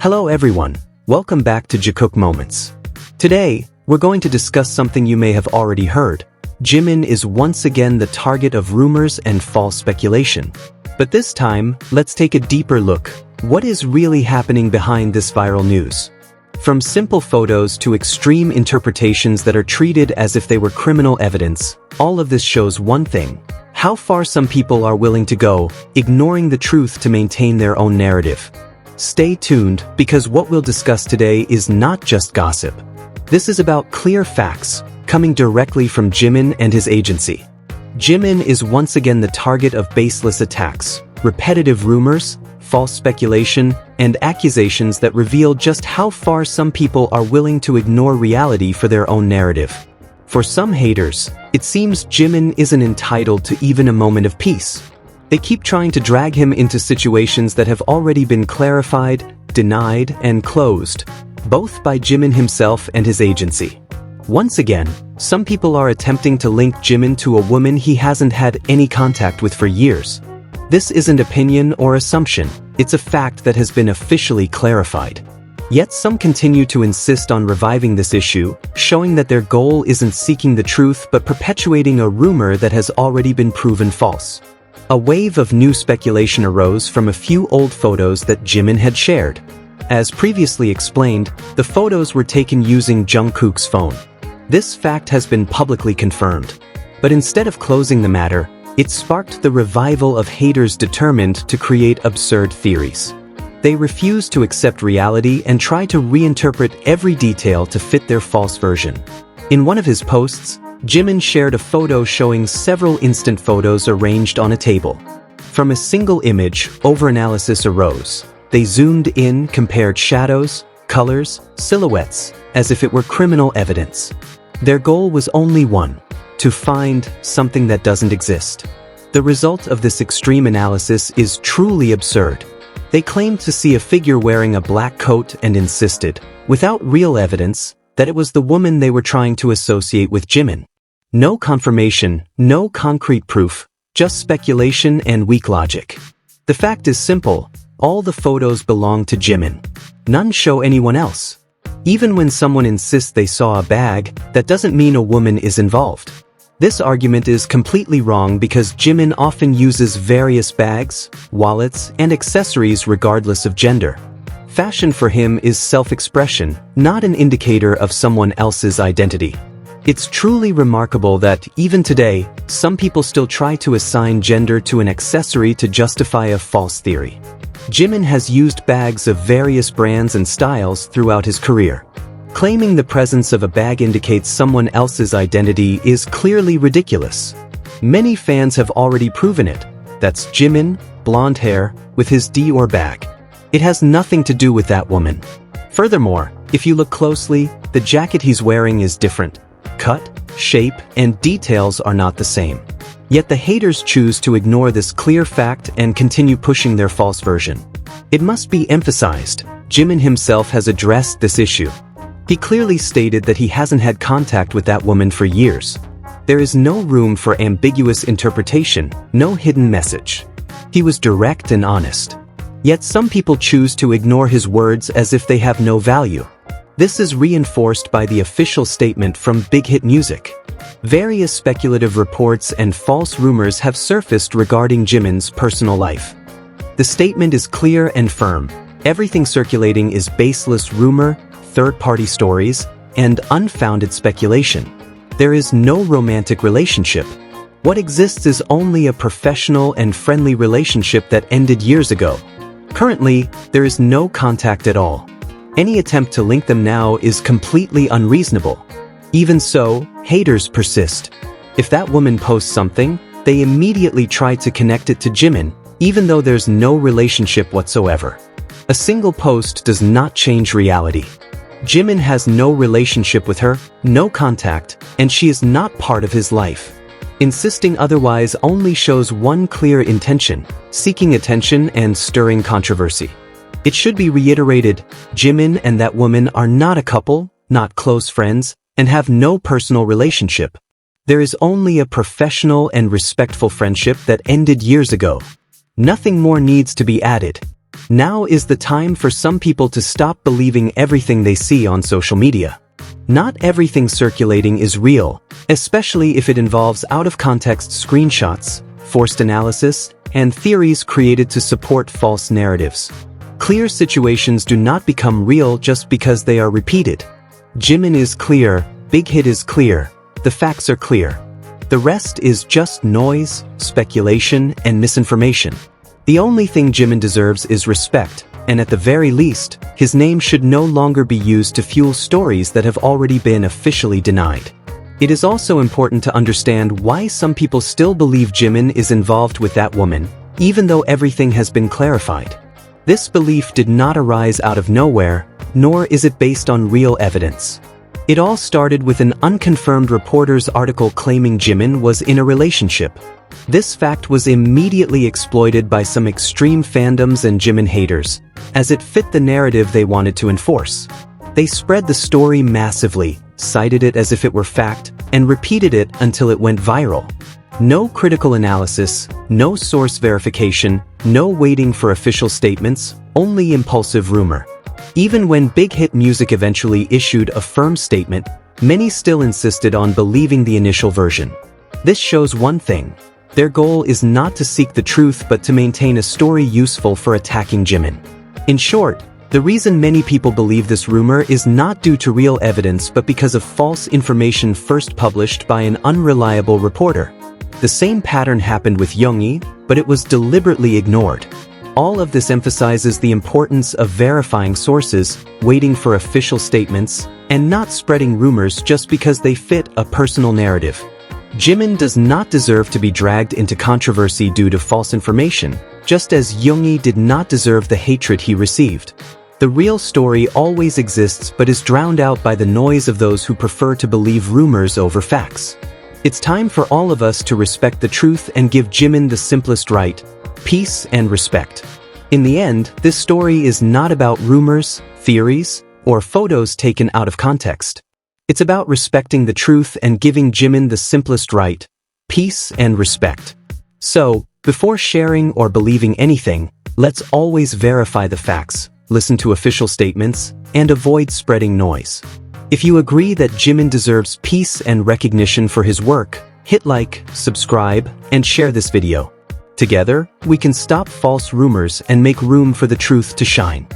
Hello everyone, welcome back to Jikook Moments. Today, we're going to discuss something you may have already heard. Jimin is once again the target of rumors and false speculation. But this time, let's take a deeper look. What is really happening behind this viral news? From simple photos to extreme interpretations that are treated as if they were criminal evidence, all of this shows one thing: how far some people are willing to go, ignoring the truth to maintain their own narrative. Stay tuned, because what we'll discuss today is not just gossip. This is about clear facts, coming directly from Jimin and his agency. Jimin is once again the target of baseless attacks, repetitive rumors, false speculation, and accusations that reveal just how far some people are willing to ignore reality for their own narrative. For some haters, it seems Jimin isn't entitled to even a moment of peace. They keep trying to drag him into situations that have already been clarified, denied, and closed, both by Jimin himself and his agency. Once again, some people are attempting to link Jimin to a woman he hasn't had any contact with for years. This isn't opinion or assumption, it's a fact that has been officially clarified. Yet some continue to insist on reviving this issue, showing that their goal isn't seeking the truth but perpetuating a rumor that has already been proven false. A wave of new speculation arose from a few old photos that Jimin had shared. As previously explained, the photos were taken using Jungkook's phone. This fact has been publicly confirmed. But instead of closing the matter, it sparked the revival of haters determined to create absurd theories. They refuse to accept reality and try to reinterpret every detail to fit their false version. In one of his posts, Jimin shared a photo showing several instant photos arranged on a table. From a single image, overanalysis arose. They zoomed in, compared shadows, colors, silhouettes, as if it were criminal evidence. Their goal was only one: to find something that doesn't exist. The result of this extreme analysis is truly absurd. They claimed to see a figure wearing a black coat and insisted, without real evidence, that it was the woman they were trying to associate with Jimin. No confirmation, no concrete proof, just speculation and weak logic. The fact is simple: all the photos belong to Jimin. None show anyone else. Even when someone insists they saw a bag, that doesn't mean a woman is involved. This argument is completely wrong because Jimin often uses various bags, wallets, and accessories regardless of gender. Fashion for him is self-expression, not an indicator of someone else's identity. It's truly remarkable that, even today, some people still try to assign gender to an accessory to justify a false theory. Jimin has used bags of various brands and styles throughout his career. Claiming the presence of a bag indicates someone else's identity is clearly ridiculous. Many fans have already proven it. That's Jimin, blonde hair, with his Dior bag. It has nothing to do with that woman. Furthermore, if you look closely, the jacket he's wearing is different. Cut, shape, and details are not the same. Yet the haters choose to ignore this clear fact and continue pushing their false version. It must be emphasized, Jimin himself has addressed this issue. He clearly stated that he hasn't had contact with that woman for years. There is no room for ambiguous interpretation, no hidden message. He was direct and honest. Yet some people choose to ignore his words as if they have no value. This is reinforced by the official statement from BigHit Music. Various speculative reports and false rumors have surfaced regarding Jimin's personal life. The statement is clear and firm. Everything circulating is baseless rumor, third-party stories, and unfounded speculation. There is no romantic relationship. What exists is only a professional and friendly relationship that ended years ago. Currently, there is no contact at all. Any attempt to link them now is completely unreasonable. Even so, haters persist. If that woman posts something, they immediately try to connect it to Jimin, even though there's no relationship whatsoever. A single post does not change reality. Jimin has no relationship with her, no contact, and she is not part of his life. Insisting otherwise only shows one clear intention: seeking attention and stirring controversy. It should be reiterated, Jimin and that woman are not a couple, not close friends, and have no personal relationship. There is only a professional and respectful friendship that ended years ago. Nothing more needs to be added. Now is the time for some people to stop believing everything they see on social media. Not everything circulating is real, especially if it involves out-of-context screenshots, forced analysis, and theories created to support false narratives. Clear situations do not become real just because they are repeated. Jimin is clear, BigHit is clear, the facts are clear. The rest is just noise, speculation, and misinformation. The only thing Jimin deserves is respect, and at the very least, his name should no longer be used to fuel stories that have already been officially denied. It is also important to understand why some people still believe Jimin is involved with that woman, even though everything has been clarified. This belief did not arise out of nowhere, nor is it based on real evidence. It all started with an unconfirmed reporter's article claiming Jimin was in a relationship. This fact was immediately exploited by some extreme fandoms and Jimin haters, as it fit the narrative they wanted to enforce. They spread the story massively, cited it as if it were fact, and repeated it until it went viral. No critical analysis, no source verification, no waiting for official statements, only impulsive rumor. Even when BigHit Music eventually issued a firm statement, many still insisted on believing the initial version. This shows one thing. Their goal is not to seek the truth but to maintain a story useful for attacking Jimin. In short, the reason many people believe this rumor is not due to real evidence but because of false information first published by an unreliable reporter. The same pattern happened with Yoongi, but it was deliberately ignored. All of this emphasizes the importance of verifying sources, waiting for official statements, and not spreading rumors just because they fit a personal narrative. Jimin does not deserve to be dragged into controversy due to false information, just as Yoongi did not deserve the hatred he received. The real story always exists but is drowned out by the noise of those who prefer to believe rumors over facts. It's time for all of us to respect the truth and give Jimin the simplest right: peace and respect. In the end, this story is not about rumors, theories, or photos taken out of context. It's about respecting the truth and giving Jimin the simplest right: peace and respect. So, before sharing or believing anything, let's always verify the facts, listen to official statements, and avoid spreading noise. If you agree that Jimin deserves peace and recognition for his work, hit like, subscribe, and share this video. Together, we can stop false rumors and make room for the truth to shine.